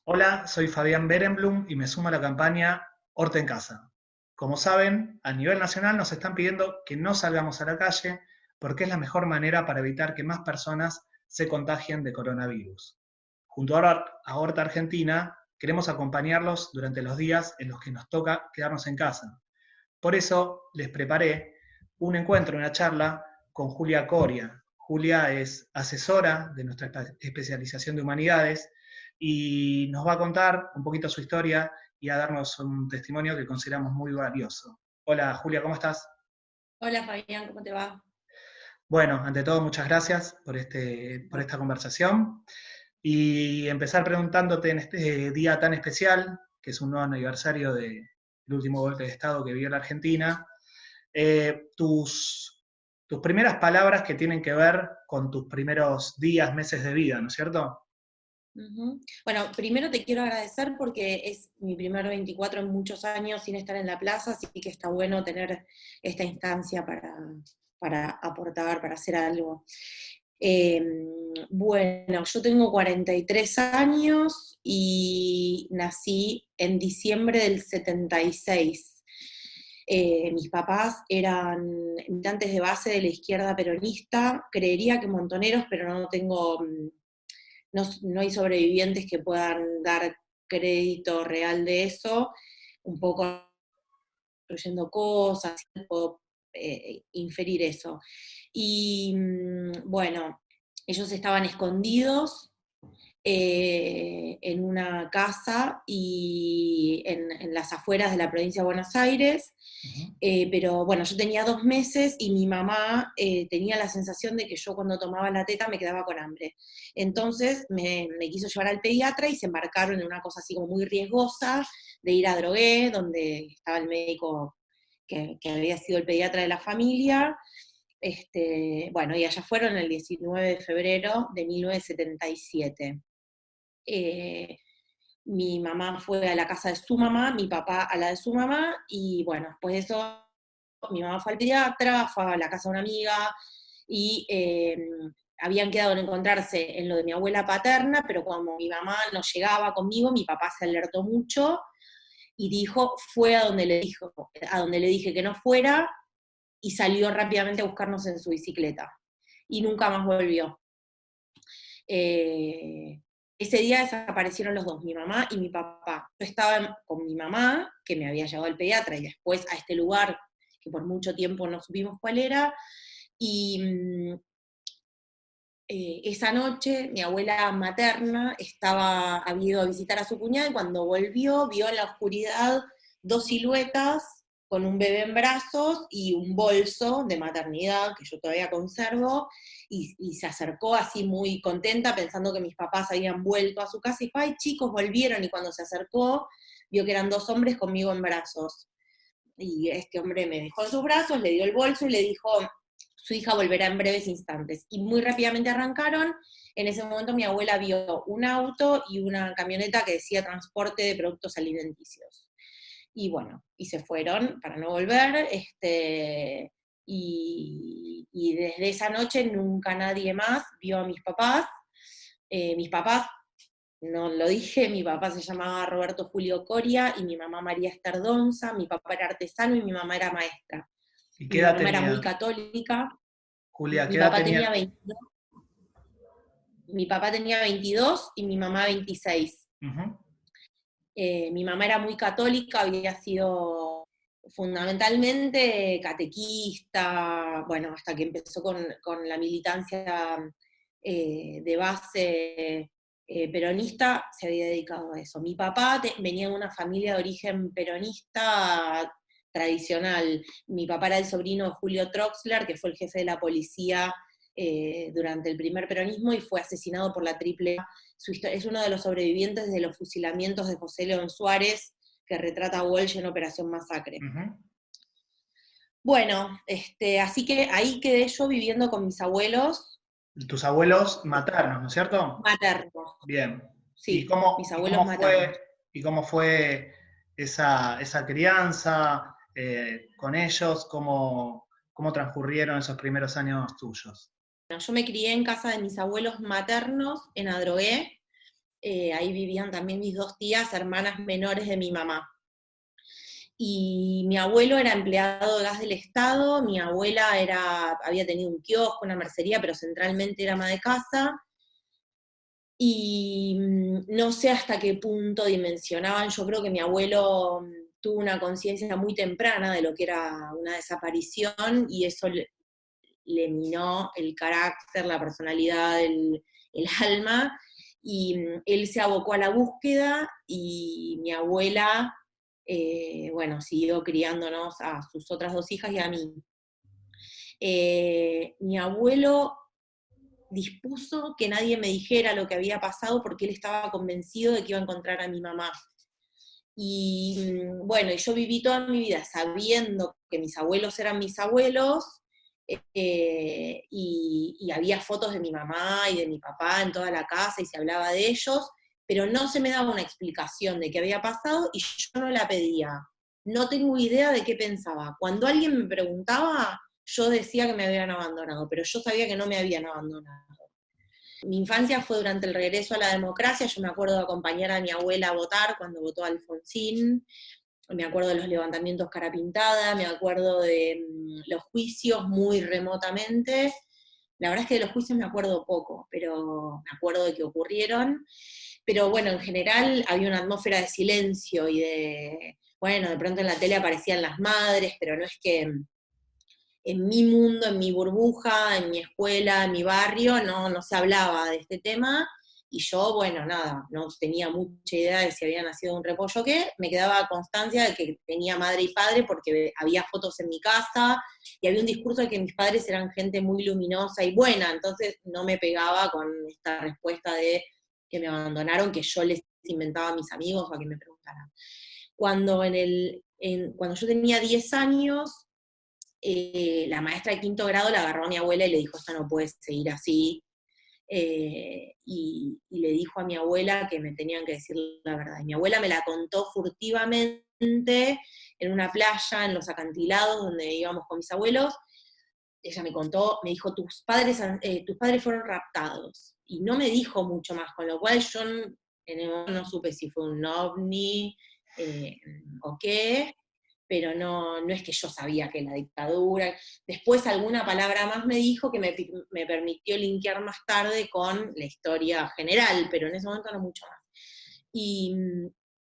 Hola, soy Fabián Berenblum y me sumo a la campaña Horta en Casa. Como saben, a nivel nacional nos están pidiendo que no salgamos a la calle porque es la mejor manera para evitar que más personas se contagien de coronavirus. Junto a Horta Argentina, queremos acompañarlos durante los días en los que nos toca quedarnos en casa. Por eso les preparé un encuentro, una charla con Julia Coria. Julia es asesora de nuestra especialización de humanidades y nos va a contar un poquito su historia y a darnos un testimonio que consideramos muy valioso. Hola Julia, ¿cómo estás? Hola Fabián, ¿cómo te va? Bueno, ante todo, muchas gracias por esta conversación y empezar preguntándote en este día tan especial, que es un nuevo aniversario del último golpe de Estado que vivió la Argentina. Tus primeras palabras que tienen que ver con tus primeros días, meses de vida, ¿no es cierto? Ujú. Bueno, primero te quiero agradecer porque es mi primer 24 en muchos años sin estar en la plaza, así que está bueno tener esta instancia para aportar, para hacer algo. Eh, bueno, yo tengo 43 años y nací en diciembre del 76. Mis papás eran militantes de base de la izquierda peronista, creería que montoneros, pero no tengo no hay sobrevivientes que puedan dar crédito real de eso, un poco construyendo cosas, puedo inferir eso. Y bueno, ellos estaban escondidos en una casa y en las afueras de la provincia de Buenos Aires. Uh-huh. Pero bueno, yo tenía 2 meses y mi mamá tenía la sensación de que yo cuando tomaba la teta me quedaba con hambre. Entonces me quiso llevar al pediatra y se embarcaron en una cosa así como muy riesgosa de ir a Drogué, donde estaba el médico que había sido el pediatra de la familia. Bueno, y allá fueron el 19 de febrero de 1977. Eh, Mi mamá fue a la casa de su mamá, mi papá a la de su mamá, y bueno, después de eso mi mamá fue al pediatra, fue a la casa de una amiga, y habían quedado en encontrarse en lo de mi abuela paterna, pero como mi mamá no llegaba conmigo, mi papá se alertó mucho y fue a donde le dije que no fuera, y salió rápidamente a buscarnos en su bicicleta. Y nunca más volvió. Eh, Ese día desaparecieron los dos, mi mamá y mi papá. Yo estaba con mi mamá, que me había llevado al pediatra, y después a este lugar, que por mucho tiempo no supimos cuál era, y esa noche mi abuela materna había ido a visitar a su cuñada y cuando volvió vio en la oscuridad dos siluetas con un bebé en brazos y un bolso de maternidad que yo todavía conservo y se acercó así muy contenta pensando que mis papás habían vuelto a su casa y dijo, ay chicos, volvieron, y cuando se acercó vio que eran dos hombres conmigo en brazos. Y este hombre me dejó en sus brazos, le dio el bolso y le dijo, su hija volverá en breves instantes. Y muy rápidamente arrancaron. En ese momento mi abuela vio un auto y una camioneta que decía transporte de productos alimenticios. Y bueno, y se fueron para no volver, y desde esa noche nunca nadie más vio a mis papás. Mis papás, no lo dije, mi papá se llamaba Roberto Julio Coria y mi mamá María Esterdonza, mi papá era artesano y mi mamá era maestra. ¿Y qué Mi edad mamá era muy tenía, católica, Julia? ¿Qué mi edad papá tenía? tenía 22, mi papá tenía 22 y mi mamá 26. Uh-huh. Mi mamá era muy católica, había sido fundamentalmente catequista, bueno, hasta que empezó con la militancia de base peronista, se había dedicado a eso. Mi papá venía de una familia de origen peronista tradicional. Mi papá era el sobrino de Julio Troxler, que fue el jefe de la policía durante el primer peronismo y fue asesinado por la Triple A. Es uno de los sobrevivientes de los fusilamientos de José León Suárez, que retrata a Walsh en Operación Masacre. Uh-huh. Bueno, así que ahí quedé yo viviendo con mis abuelos Tus abuelos maternos, ¿no es cierto? maternos, Bien. ¿Y sí, cómo, mis y abuelos cómo maternos. fue, y cómo fue esa crianza con ellos? ¿Cómo transcurrieron esos primeros años tuyos? Bueno, yo me crié en casa de mis abuelos maternos en Adrogué. ahí vivían también mis 2 tías, hermanas menores de mi mamá. Y mi abuelo era empleado de gas del Estado, mi abuela había tenido un kiosco, una mercería, pero centralmente era ama de casa, y no sé hasta qué punto dimensionaban, yo creo que mi abuelo tuvo una conciencia muy temprana de lo que era una desaparición, y eso le minó el carácter, la personalidad, el alma, y él se abocó a la búsqueda, y mi abuela, bueno, siguió criándonos a sus otras 2 hijas y a mí. Mi abuelo dispuso que nadie me dijera lo que había pasado porque él estaba convencido de que iba a encontrar a mi mamá. Y bueno, yo viví toda mi vida sabiendo que mis abuelos eran mis abuelos, y había fotos de mi mamá y de mi papá en toda la casa y se hablaba de ellos, pero no se me daba una explicación de qué había pasado y yo no la pedía. No tengo idea de qué pensaba. Cuando alguien me preguntaba, yo decía que me habían abandonado, pero yo sabía que no me habían abandonado. Mi infancia fue durante el regreso a la democracia, yo me acuerdo de acompañar a mi abuela a votar cuando votó Alfonsín, me acuerdo de los levantamientos cara pintada, me acuerdo de los juicios muy remotamente. La verdad es que de los juicios me acuerdo poco, pero me acuerdo de que ocurrieron. Pero bueno, en general había una atmósfera de silencio y bueno, de pronto en la tele aparecían las madres, pero no es que en mi mundo, en mi burbuja, en mi escuela, en mi barrio, no se hablaba de este tema, y yo, bueno, nada, no tenía mucha idea de si había nacido un repollo o qué, me quedaba constancia de que tenía madre y padre porque había fotos en mi casa, y había un discurso de que mis padres eran gente muy luminosa y buena, entonces no me pegaba con esta respuesta de que me abandonaron, que yo les inventaba a mis amigos o a que me preguntaran. Cuando yo tenía 10 años, la maestra de 5º grado la agarró a mi abuela y le dijo, esto no puede seguir así, y le dijo a mi abuela que me tenían que decir la verdad. Y mi abuela me la contó furtivamente en una playa, en los acantilados, donde íbamos con mis abuelos. Ella me contó, me dijo, tus padres fueron raptados. Y no me dijo mucho más, con lo cual yo en el momento no supe si fue un ovni o qué, pero no es que yo sabía que la dictadura. Después alguna palabra más me dijo que me permitió linkear más tarde con la historia general, pero en ese momento no mucho más. Y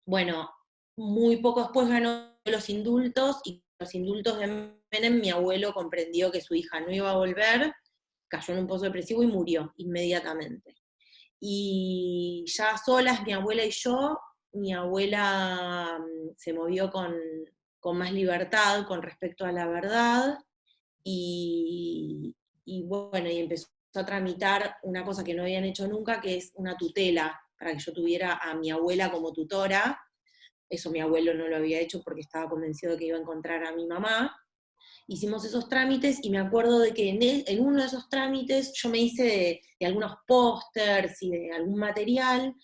bueno, muy poco después ganó los indultos, y los indultos de Menem, mi abuelo comprendió que su hija no iba a volver, cayó en un pozo depresivo y murió inmediatamente. Y ya solas, mi abuela y yo, mi abuela se movió con más libertad con respecto a la verdad, y bueno, y empezó a tramitar una cosa que no habían hecho nunca, que es una tutela, para que yo tuviera a mi abuela como tutora. Eso mi abuelo no lo había hecho porque estaba convencido de que iba a encontrar a mi mamá. Hicimos esos trámites y me acuerdo de que en uno de esos trámites yo me hice de algunos pósters y de algún material,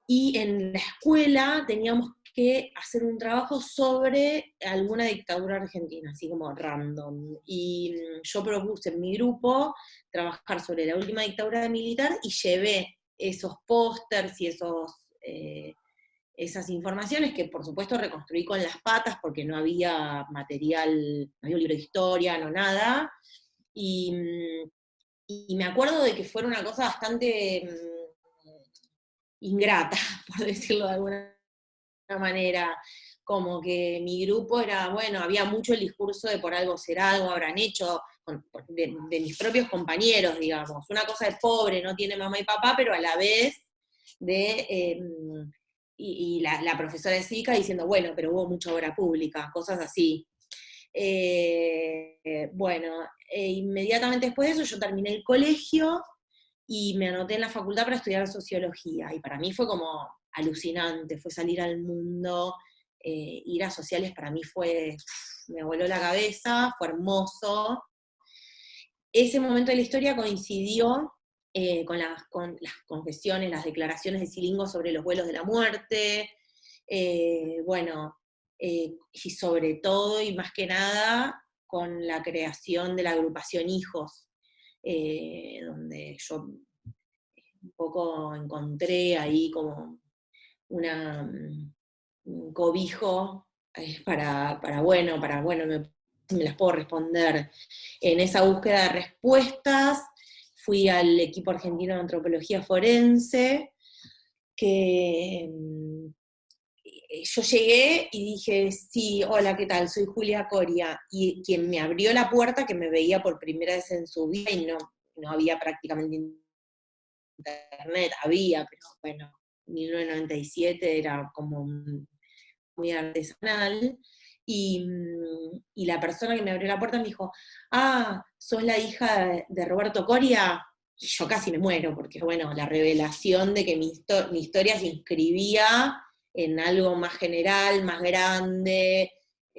y en la escuela teníamos que hacer un trabajo sobre alguna dictadura argentina, así como random. Y yo propuse en mi grupo trabajar sobre la última dictadura militar y llevé esos pósters y esas informaciones que por supuesto reconstruí con las patas porque no había material, no había un libro de historia, no nada. Y, y me acuerdo de que fue una cosa bastante ingrata, por decirlo de alguna manera, como que mi grupo era, bueno, había mucho el discurso de por algo será, algo habrán hecho, de mis propios compañeros, digamos, una cosa de pobre, no tiene mamá y papá, pero a la vez de, y la profesora de cívica diciendo, bueno, pero hubo mucha obra pública, cosas así. Bueno, inmediatamente después de eso yo terminé el colegio y me anoté en la facultad para estudiar sociología, y para mí fue como alucinante, fue salir al mundo, ir a sociales para mí me voló la cabeza, fue hermoso. Ese momento de la historia coincidió con las confesiones, las declaraciones de Cilingo sobre los vuelos de la muerte, bueno, y sobre todo y más que nada con la creación de la agrupación Hijos, donde yo poco encontré ahí como un cobijo bueno, me las puedo responder. En esa búsqueda de respuestas fui al equipo argentino de antropología forense, que yo llegué y dije, sí, hola, ¿qué tal? Soy Julia Coria. Y quien me abrió la puerta, que me veía por primera vez en su vida, y no había prácticamente internet, había, pero bueno, 1997 era como muy artesanal, y la persona que me abrió la puerta me dijo, ¿sos la hija de Roberto Coria? Y yo casi me muero, porque bueno, la revelación de que mi historia se inscribía en algo más general, más grande,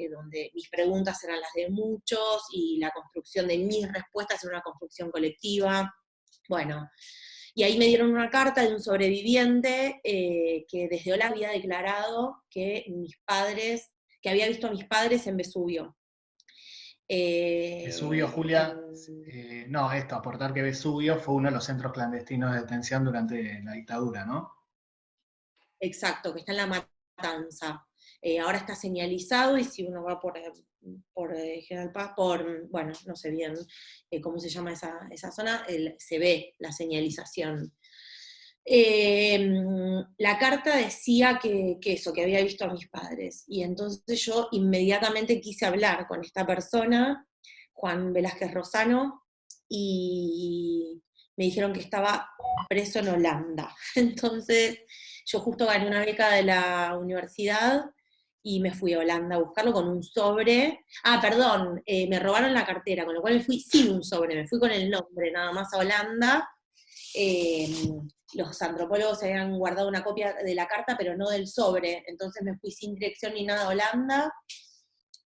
donde mis preguntas eran las de muchos, y la construcción de mis respuestas era una construcción colectiva. Bueno, y ahí me dieron una carta de un sobreviviente que desde Ola había declarado que había visto a mis padres en Vesubio. Vesubio, Julia, no, esto, aportar que Vesubio fue uno de los centros clandestinos de detención durante la dictadura, ¿no? Exacto, que está en La Matanza. Ahora está señalizado, y si uno va por General Paz, bueno, no sé bien cómo se llama esa zona, se ve la señalización. La carta decía que había visto a mis padres, y entonces yo inmediatamente quise hablar con esta persona, Juan Velázquez Rosano, y me dijeron que estaba preso en Holanda. Entonces yo justo gané una beca de la universidad y me fui a Holanda a buscarlo con un sobre. Perdón, me robaron la cartera, con lo cual me fui sin un sobre, me fui con el nombre nada más a Holanda. Los antropólogos habían guardado una copia de la carta, pero no del sobre, entonces me fui sin dirección ni nada a Holanda,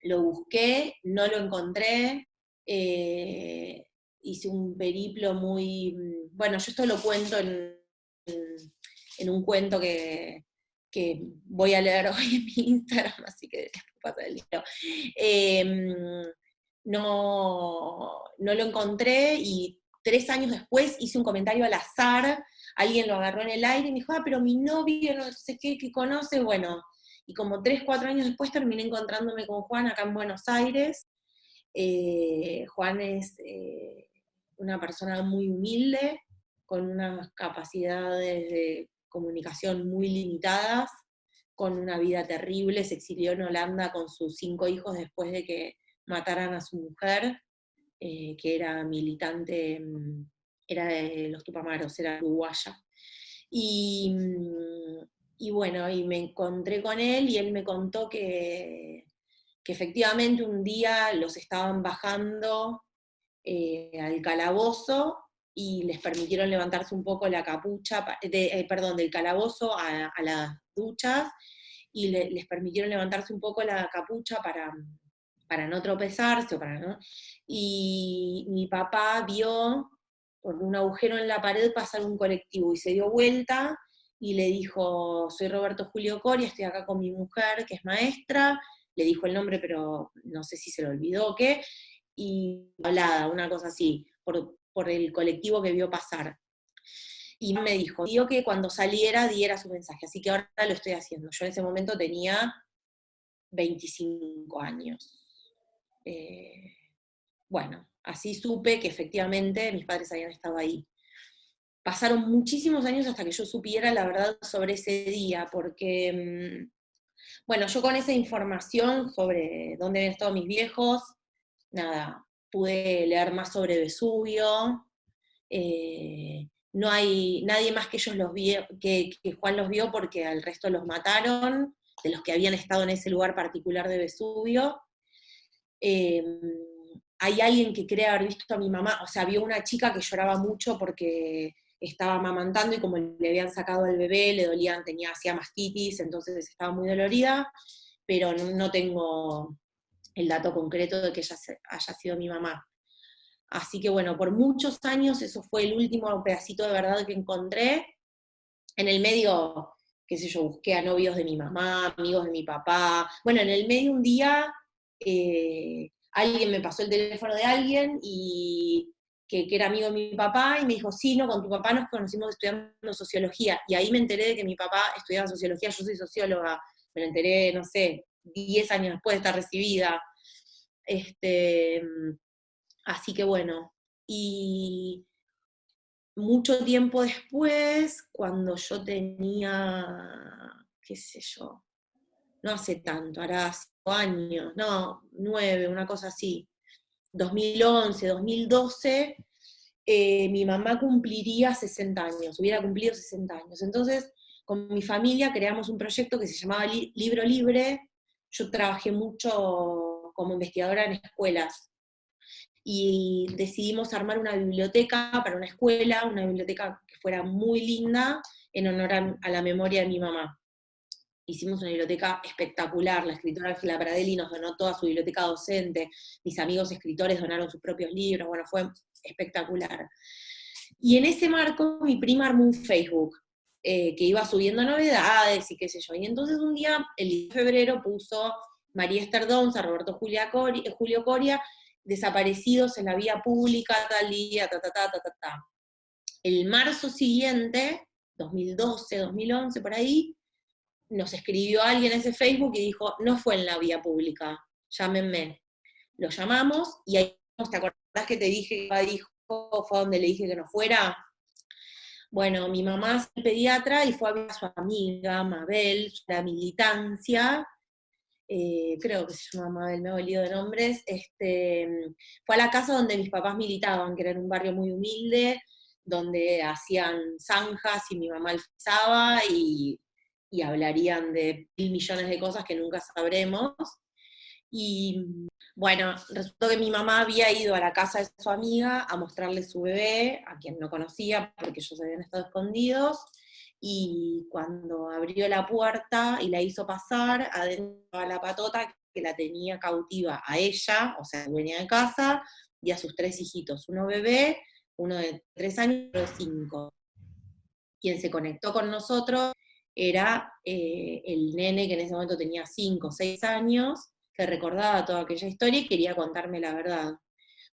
lo busqué, no lo encontré, hice un periplo muy... Bueno, yo esto lo cuento en un cuento que voy a leer hoy en mi Instagram, así que después pasa el libro. No lo encontré, y 3 años después hice un comentario al azar, alguien lo agarró en el aire y me dijo, pero mi novio, no sé qué, que conoce, bueno, y como 3, 4 años después terminé encontrándome con Juan acá en Buenos Aires. Juan es una persona muy humilde, con unas capacidades de comunicación muy limitadas, con una vida terrible. Se exilió en Holanda con sus 5 hijos después de que mataran a su mujer, que era militante, era de los Tupamaros, era uruguaya. Y, y bueno, y me encontré con él y él me contó que efectivamente un día los estaban bajando al calabozo y les permitieron levantarse un poco la capucha, perdón, del calabozo a las duchas, y les permitieron levantarse un poco la capucha para no tropezarse, y mi papá vio por un agujero en la pared pasar un colectivo y se dio vuelta y le dijo, soy Roberto Julio Coria, estoy acá con mi mujer, que es maestra. Le dijo el nombre, pero no sé si se lo olvidó o qué, y hablada, una cosa así, por el colectivo que vio pasar. Y me dijo que cuando saliera diera su mensaje, así que ahora lo estoy haciendo. Yo en ese momento tenía 25 años. Bueno, así supe que efectivamente mis padres habían estado ahí. Pasaron muchísimos años hasta que yo supiera la verdad sobre ese día, porque, bueno, yo con esa información sobre dónde habían estado mis viejos, nada, pude leer más sobre Vesubio. No hay nadie más que ellos los vio, que Juan los vio, porque al resto los mataron, de los que habían estado en ese lugar particular de Vesubio. Hay alguien que cree haber visto a mi mamá, o sea, vio una chica que lloraba mucho porque estaba amamantando y como le habían sacado al bebé, le dolían, hacía mastitis, entonces estaba muy dolorida, pero no tengo el dato concreto de que ella haya sido mi mamá. Así que bueno, por muchos años eso fue el último pedacito de verdad que encontré. En el medio, qué sé yo, busqué a novios de mi mamá, amigos de mi papá. Bueno, en el medio un día alguien me pasó el teléfono de alguien y que era amigo de mi papá, y me dijo, sí, no, con tu papá nos conocimos estudiando sociología, y ahí me enteré de que mi papá estudiaba sociología, yo soy socióloga, me lo enteré, no sé, 10 años después de estar recibida. Este, Así que bueno, y mucho tiempo después, cuando yo tenía, qué sé yo, no hace tanto, hará 5 años, no, 9, una cosa así, 2011, 2012, mi mamá cumpliría 60 años, hubiera cumplido 60 años. Entonces, con mi familia creamos un proyecto que se llamaba Libro Libre. Yo trabajé mucho como investigadora en escuelas y decidimos armar una biblioteca para una escuela, una biblioteca que fuera muy linda en honor a la memoria de mi mamá. Hicimos una biblioteca espectacular, la escritora Ángela Pradelli nos donó toda su biblioteca docente, mis amigos escritores donaron sus propios libros, bueno, fue espectacular. Y en ese marco mi prima armó un Facebook, que iba subiendo novedades y qué sé yo. Y entonces un día, el 10 de febrero, puso María Esther Donza, Julio Coria, desaparecidos en la vía pública, tal día, ta, ta, ta, ta, ta, ta. El marzo siguiente, 2012, 2011, por ahí, nos escribió alguien en ese Facebook y dijo, no fue en la vía pública, llámenme. Lo llamamos y ahí, ¿te acordás que te dije que dijo, fue donde le dije que no fuera? Bueno, mi mamá es pediatra y fue a ver a su amiga Mabel, la militancia, creo que se llama Mabel, me he olvidado de nombres, fue a la casa donde mis papás militaban, que era en un barrio muy humilde, donde hacían zanjas y mi mamá alfizaba y hablarían de 1.000 millones de cosas que nunca sabremos. Y bueno, resultó que mi mamá había ido a la casa de su amiga a mostrarle su bebé, a quien no conocía porque ellos habían estado escondidos, y cuando abrió la puerta y la hizo pasar, adentro a la patota que la tenía cautiva a ella, o sea, dueña de casa, y a sus 3 hijitos, uno bebé, uno de 3 años y otro de 5. Quien se conectó con nosotros era el nene que en ese momento tenía 5 o 6 años, que recordaba toda aquella historia y quería contarme la verdad.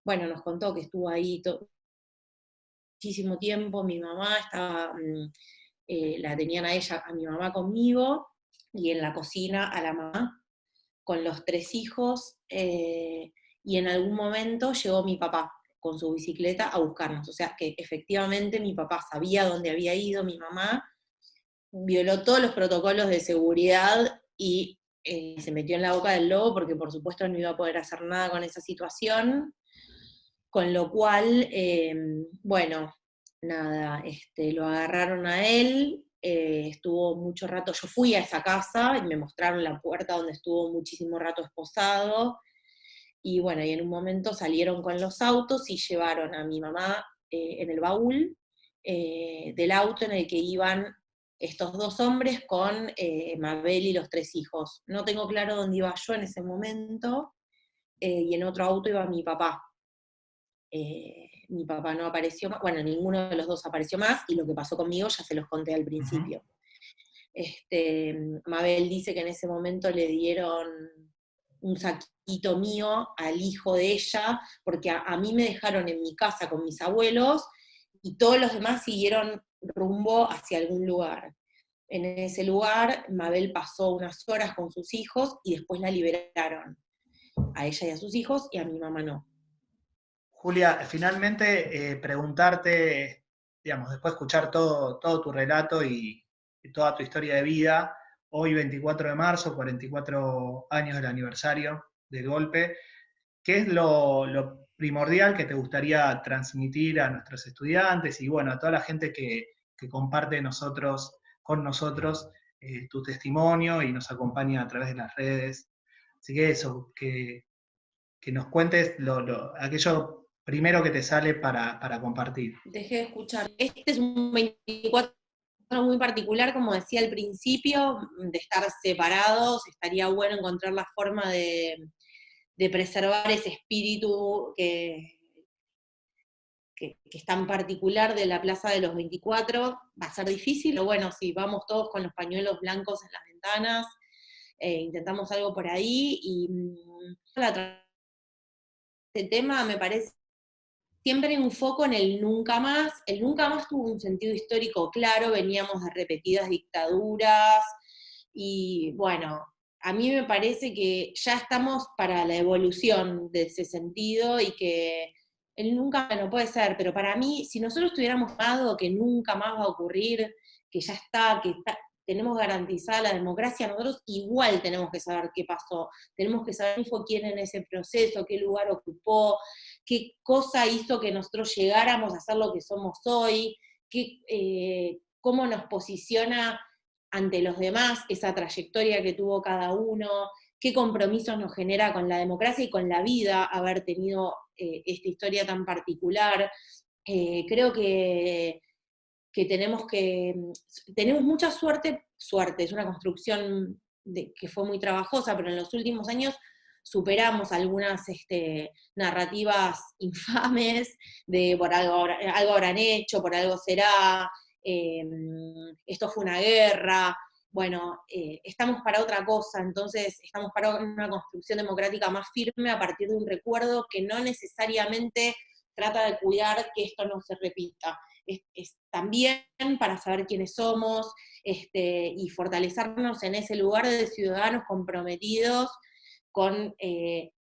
Bueno, nos contó que estuvo ahí muchísimo tiempo, mi mamá estaba, la tenían a ella, a mi mamá conmigo, y en la cocina a la mamá, con los 3 hijos, y en algún momento llegó mi papá con su bicicleta a buscarnos. O sea que efectivamente mi papá sabía dónde había ido mi mamá, violó todos los protocolos de seguridad y se metió en la boca del lobo porque por supuesto no iba a poder hacer nada con esa situación, con lo cual, bueno, nada, lo agarraron a él, estuvo mucho rato, yo fui a esa casa y me mostraron la puerta donde estuvo muchísimo rato esposado, y bueno, y en un momento salieron con los autos y llevaron a mi mamá en el baúl del auto en el que iban estos 2 hombres con Mabel y los 3 hijos. No tengo claro dónde iba yo en ese momento, y en otro auto iba mi papá. Mi papá no apareció más, bueno, ninguno de los 2 apareció más, y lo que pasó conmigo ya se los conté al principio. Mabel dice que en ese momento le dieron un saquito mío al hijo de ella, porque a mí me dejaron en mi casa con mis abuelos, y todos los demás siguieron rumbo hacia algún lugar. En ese lugar, Mabel pasó unas horas con sus hijos y después la liberaron, a ella y a sus hijos, y a mi mamá no. Julia, finalmente preguntarte, digamos, después de escuchar todo tu relato y toda tu historia de vida, hoy 24 de marzo, 44 años del aniversario del golpe, ¿qué es lo primordial que te gustaría transmitir a nuestros estudiantes y bueno, a toda la gente que comparte con nosotros tu testimonio y nos acompaña a través de las redes? Así que eso, que nos cuentes aquello primero que te sale para compartir. Dejé de escuchar. Este es un 24 muy particular, como decía al principio, de estar separados. Estaría bueno encontrar la forma de preservar ese espíritu que es tan particular de la Plaza de los 24. Va a ser difícil, pero bueno, si vamos todos con los pañuelos blancos en las ventanas, intentamos algo por ahí, y este tema me parece siempre hay un foco en el nunca más. El nunca más tuvo un sentido histórico claro, veníamos de repetidas dictaduras, y bueno, a mí me parece que ya estamos para la evolución de ese sentido y que el nunca no puede ser, pero para mí, si nosotros tuviéramos dado que nunca más va a ocurrir, que ya está, tenemos garantizada la democracia, nosotros igual tenemos que saber qué pasó, tenemos que saber quién fue quién en ese proceso, qué lugar ocupó, qué cosa hizo que nosotros llegáramos a ser lo que somos hoy, cómo nos posiciona ante los demás esa trayectoria que tuvo cada uno, qué compromisos nos genera con la democracia y con la vida haber tenido esta historia tan particular. Creo tenemos mucha suerte, es una construcción que fue muy trabajosa, pero en los últimos años superamos algunas narrativas infames de por algo habrán hecho, por algo será, esto fue una guerra. Bueno, estamos para otra cosa, entonces estamos para una construcción democrática más firme a partir de un recuerdo que no necesariamente trata de cuidar que esto no se repita. Es también para saber quiénes somos, y fortalecernos en ese lugar de ciudadanos comprometidos con,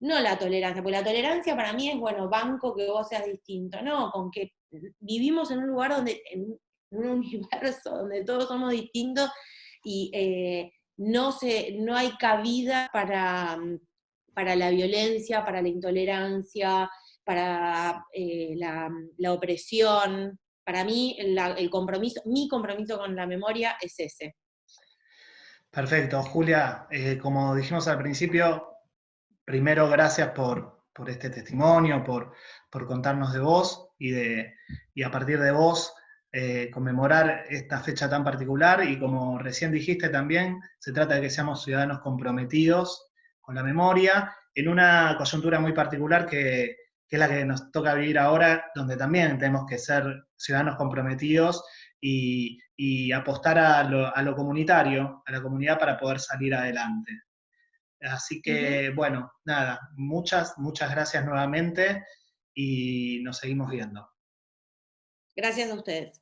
no la tolerancia, porque la tolerancia para mí es, bueno, banco que vos seas distinto, no, con que vivimos en un lugar donde, en un universo donde todos somos distintos y no hay cabida para la violencia, para la intolerancia, para la opresión. Para mí, mi compromiso con la memoria es ese. Perfecto, Julia. Como dijimos al principio, primero gracias por este testimonio, por contarnos de vos y a partir de vos conmemorar esta fecha tan particular y como recién dijiste también, se trata de que seamos ciudadanos comprometidos con la memoria en una coyuntura muy particular que es la que nos toca vivir ahora, donde también tenemos que ser ciudadanos comprometidos y apostar a lo comunitario, a la comunidad para poder salir adelante. Así que, bueno, nada, muchas gracias nuevamente y nos seguimos viendo. Gracias a ustedes.